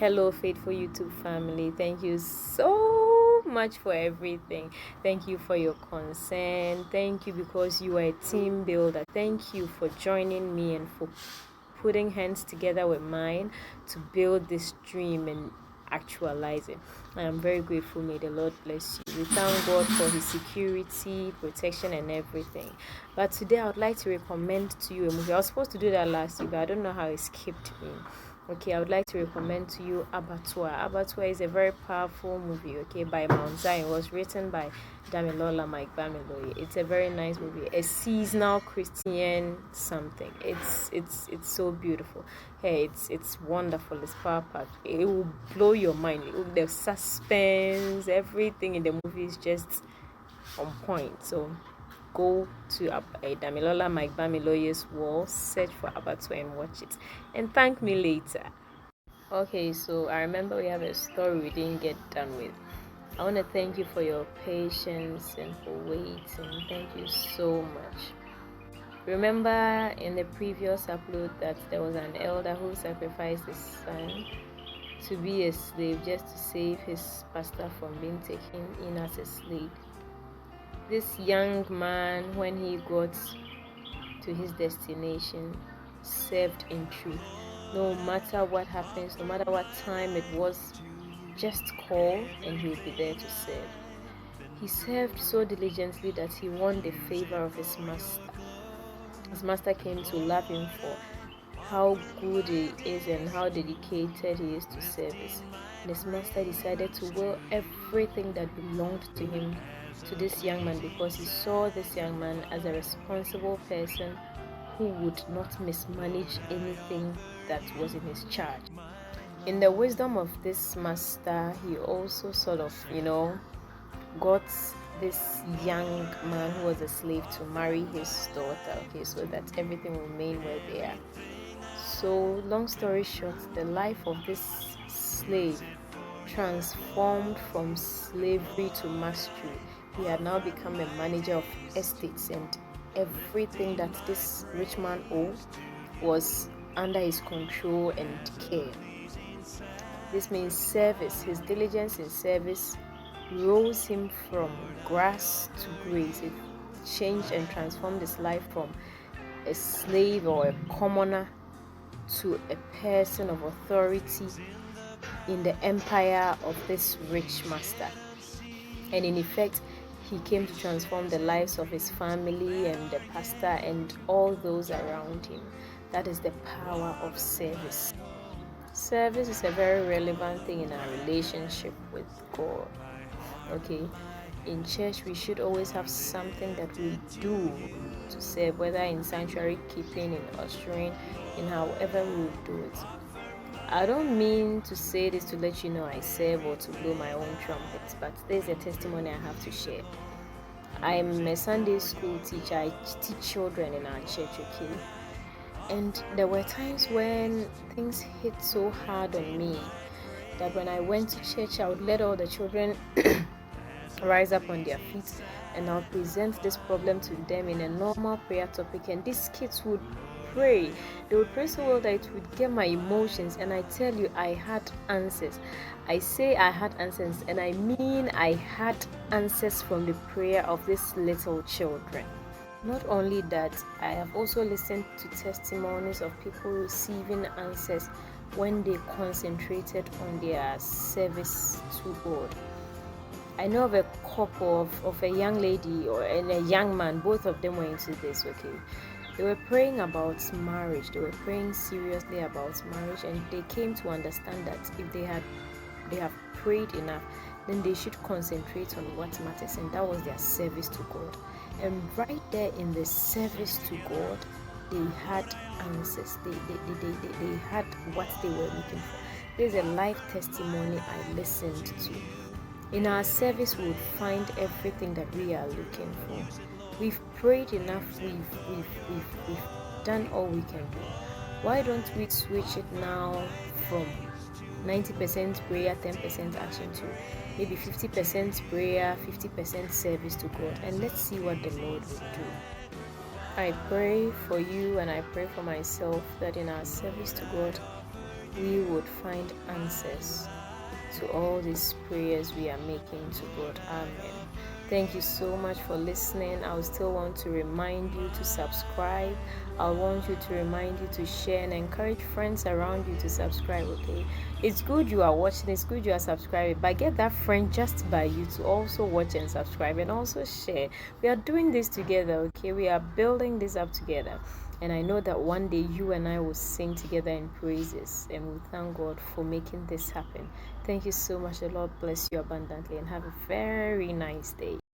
Hello, faithful YouTube family. Thank you so much for everything. Thank you for your concern. Thank you because you are a team builder. Thank you for joining me and for putting hands together with mine to build this dream and actualize it. I am very grateful. May the Lord bless you. We thank God for His security, protection, and everything. But today I would like to recommend to you a movie. I was supposed to do that last week, but I don't know how it skipped me. Okay, I would like to recommend to you Abattoir. Abattoir is a very powerful movie, okay, by Mount Zion. It was written by Damilola Mike Bamiloye. It's a very nice movie. A seasonal Christian something. It's so beautiful. Hey, it's wonderful. It's power packed. It will blow your mind. The suspense, everything in the movie is just on point. So go to Damilola Mike Bamiloye's wall, search for Abattoir and watch it. And thank me later. Okay, so I remember we have a story we didn't get done with. I want to thank you for your patience and for waiting. Thank you so much. Remember in the previous upload that there was an elder who sacrificed his son to be a slave just to save his pastor from being taken in as a slave. This young man, when he got to his destination, served in truth. No matter what happens, no matter what time it was, just call and he would be there to serve. He served so diligently that he won the favor of his master. His master came to love him for how good he is and how dedicated he is to service. And his master decided to will everything that belonged to him to this young man because he saw this young man as a responsible person who would not mismanage anything that was in his charge. In the wisdom of this master, he also sort of, got this young man who was a slave to marry his daughter, okay, so that everything will remain where they are. So, long story short, the life of this slave transformed from slavery to mastery. He had now become a manager of estates, and everything that this rich man owed was under his control and care. This means service. His diligence in service rose him from grass to grace. It changed and transformed his life from a slave or a commoner to a person of authority in the empire of this rich master. And in effect, he came to transform the lives of his family and the pastor and all those around him. That is the power of service. Service is a very relevant thing in our relationship with God. Okay, in church we should always have something that we do to serve, whether in sanctuary keeping, in ushering, in however we would do it. I don't mean to say this to let you know I serve or to blow my own trumpet, but there's a testimony I have to share. I'm a Sunday school teacher. I teach children in our church, okay? And there were times when things hit so hard on me that when I went to church, I would let all the children rise up on their feet and I'll present this problem to them in a normal prayer topic, and these kids would pray. They would pray so well that it would get my emotions, and I tell you, I had answers. I say I had answers, and I mean I had answers from the prayer of these little children. Not only that, I have also listened to testimonies of people receiving answers when they concentrated on their service to God. I know of a couple of a young lady and a young man, both of them were into this, okay. They were praying about marriage. They were praying seriously about marriage, and they came to understand that if they have prayed enough, then they should concentrate on what matters, and that was their service to God. And right there in the service to God, they had answers. They had what they were looking for. There's a life testimony I listened to. In our service, we would find everything that we are looking for. We've prayed enough. We've done all we can do. Why don't we switch it now from 90% prayer, 10% action to maybe 50% prayer, 50% service to God, and let's see what the Lord will do. I pray for you and I pray for myself that in our service to God, we would find answers to all these prayers we are making to God. Amen. Thank you so much for listening. I will still want to remind you to subscribe. I want you to remind you to share and encourage friends around you to subscribe, okay? It's good you are watching, it's good you are subscribing, but get that friend just by you to also watch and subscribe and also share. We are doing this together, okay? We are building this up together. And I know that one day you and I will sing together in praises and we'll thank God for making this happen. Thank you so much. The Lord bless you abundantly and have a very nice day.